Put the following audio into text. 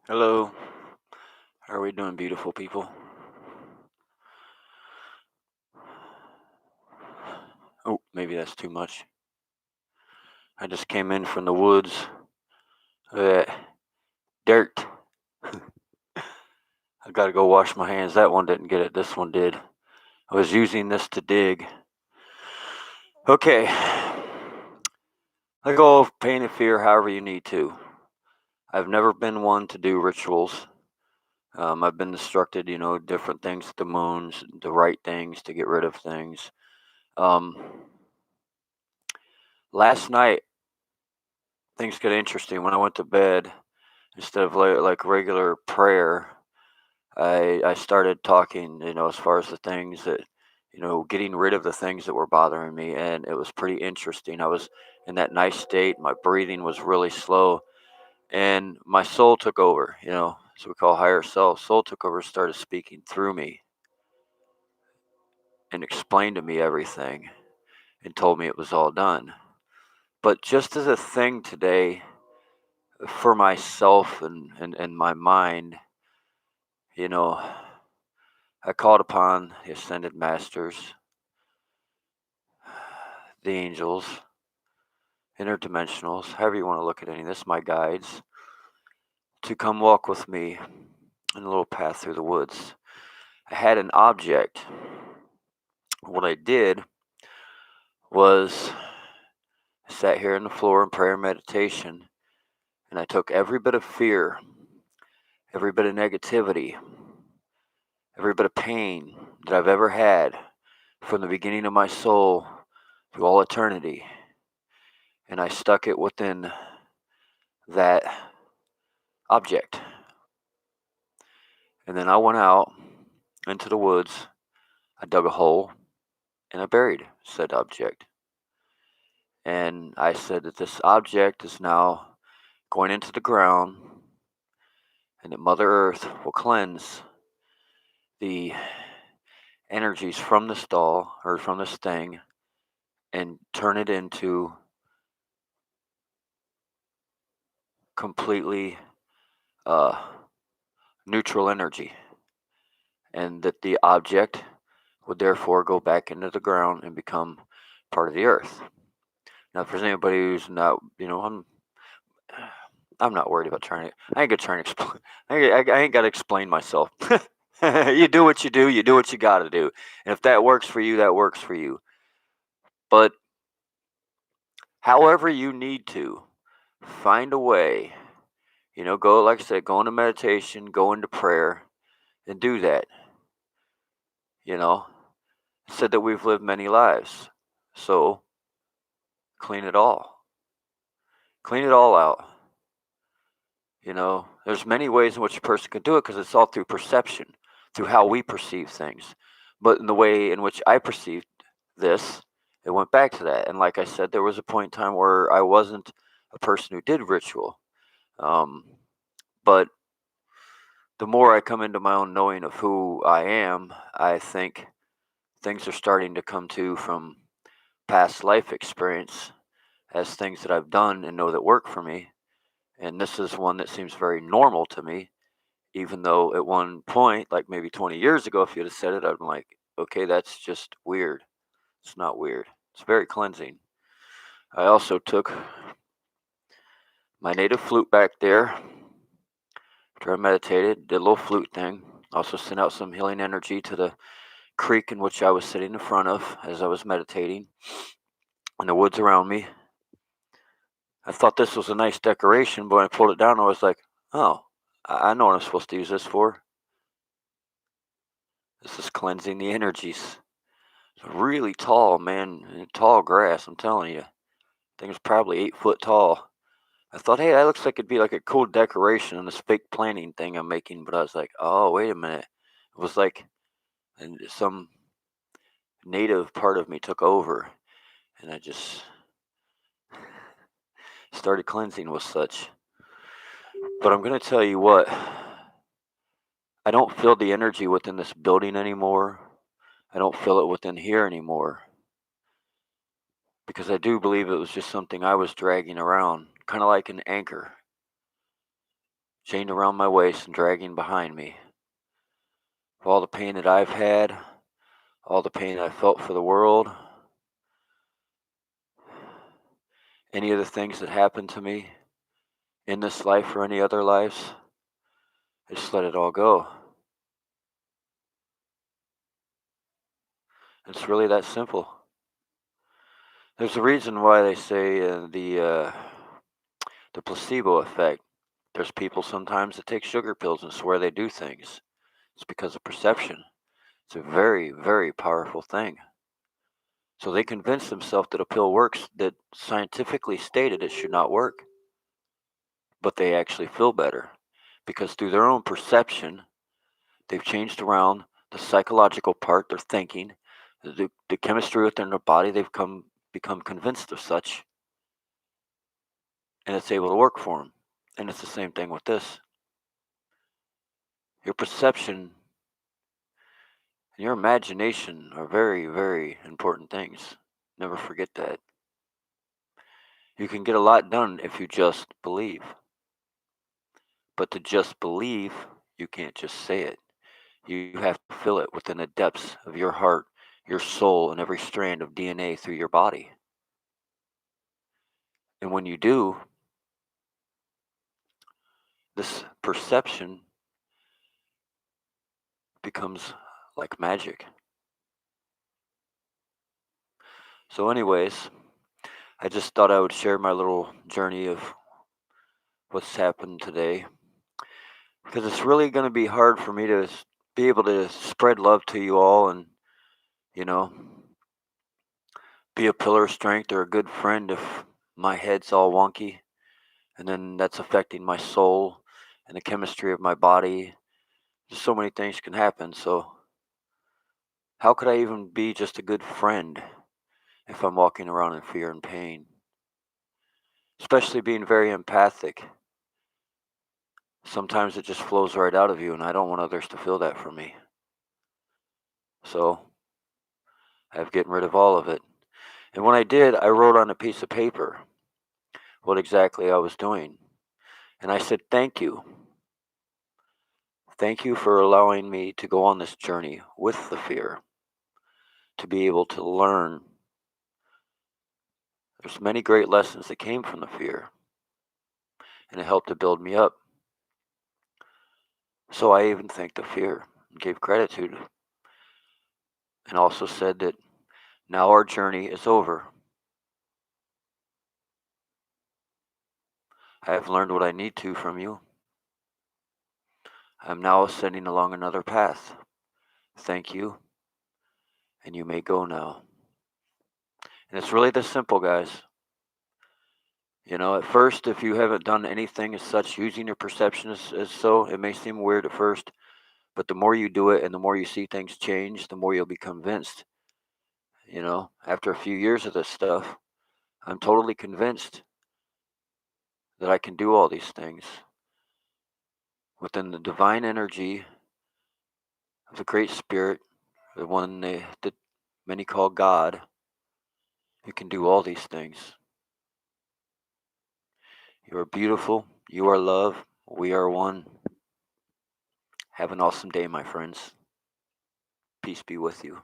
Hello. How are we doing, beautiful people? Oh, maybe that's too much. I just came in from the woods. Dirt. I gotta go wash my hands. That one didn't get it. This one did. I was using this to dig. Okay. Let go of pain and fear however you need to. I've never been one to do rituals. I've been instructed, different things, the moons, the right things to get rid of things. Um, Last night, things got interesting. When I went to bed, instead of like regular prayer, I started talking, as far as the things that, getting rid of the things that were bothering me, and it was pretty interesting. I was in that nice state. My breathing was really slow, and my soul took over. So we call higher self. Soul took over, started speaking through me, and explained to me everything, and told me it was all done. But just as a thing today for myself and my mind, you know, I called upon the ascended masters, the angels, interdimensionals, however you want to look at any of this, my guides, to come walk with me in a little path through the woods. I had an object. What I did was I sat here on the floor in prayer and meditation, and I took every bit of fear, every bit of negativity, every bit of pain that I've ever had from the beginning of my soul to all eternity, and I stuck it within that object. And then I went out into the woods. I dug a hole and I buried said object. And I said that this object is now going into the ground and that Mother Earth will cleanse the energies from this doll or from this thing and turn it into completely uh, neutral energy. And that the object would therefore go back into the ground and become part of the earth. Now, if there's anybody who's not, I'm not worried about trying to. I ain't gonna try and explain. I ain't gotta explain myself. You do what you do. You do what you gotta do. And if that works for you, that works for you. But however you need to, find a way. Go like I said, go into meditation, go into prayer, and do that. You know, said that we've lived many lives, so clean it all. Clean it all out. There's many ways in which a person can do it because it's all through perception, through how we perceive things. But in the way in which I perceived this, it went back to that. And like I said, there was a point in time where I wasn't a person who did ritual. Um, but the more I come into my own knowing of who I am, I think things are starting to come to from past life experience as things that I've done and know that work for me. And this is one that seems very normal to me, even though at one point, like maybe 20 years ago, if you'd have said it, I'd been like, okay, that's just weird. It's not weird. It's very cleansing. I also took my native flute back there after I meditated, did a little flute thing. Also sent out some healing energy to the creek in which I was sitting in front of as I was meditating and the woods around me. I thought this was a nice decoration, but when I pulled it down, I was like, oh, I know what I'm supposed to use this for. This is cleansing the energies. It's really tall, man. Tall grass, I'm telling you. Thing was probably 8 foot tall. I thought, hey, that looks like it'd be like a cool decoration on this fake planting thing I'm making. But I was like, oh, wait a minute. It was like some native part of me took over, and I just started cleansing with such. But I'm going to tell you what, I don't feel the energy within this building anymore. I don't feel it within here anymore. Because I do believe it was just something I was dragging around, kind of like an anchor. chained around my waist and dragging behind me. For all the pain that I've had, all the pain I felt for the world, any of the things that happened to me in this life or any other lives, I just let it all go. It's really that simple. There's a reason why they say the placebo effect. There's people sometimes that take sugar pills and swear they do things. It's because of perception. It's a very, very powerful thing. So they convince themselves that a pill works that scientifically stated it should not work, but they actually feel better because through their own perception, they've changed around the psychological part, their thinking, the chemistry within their body. They've become convinced of such, and it's able to work for them. And it's the same thing with this. Your perception and your imagination are very, very important things. Never forget that. You can get a lot done if you just believe. But to just believe, you can't just say it. You have to feel it within the depths of your heart, your soul, and every strand of DNA through your body. And when you do, this perception becomes like magic. So, anyways, I just thought I would share my little journey of what's happened today because it's really going to be hard for me to be able to spread love to you all and, you know, be a pillar of strength or a good friend if my head's all wonky and then that's affecting my soul and the chemistry of my body. Just so many things can happen. So, how could I even be just a good friend if I'm walking around in fear and pain? Especially being very empathic. Sometimes it just flows right out of you, and I don't want others to feel that from me. So, I've getting rid of all of it. And when I did, I wrote on a piece of paper what exactly I was doing. And I said, thank you. Thank you for allowing me to go on this journey with the fear, to be able to learn. There's many great lessons that came from the fear, and it helped to build me up. So I even thanked the fear and gave gratitude, and also said that now our journey is over. I have learned what I need to from you. I'm now ascending along another path. Thank you, and you may go now. And it's really this simple, guys. At first, if you haven't done anything as such, using your perception as so, it may seem weird at first, but the more you do it and the more you see things change, the more you'll be convinced. After a few years of this stuff, I'm totally convinced that I can do all these things within the divine energy of the Great Spirit, the one that many call God. You can do all these things. You are beautiful. You are love. We are one. Have an awesome day, my friends. Peace be with you.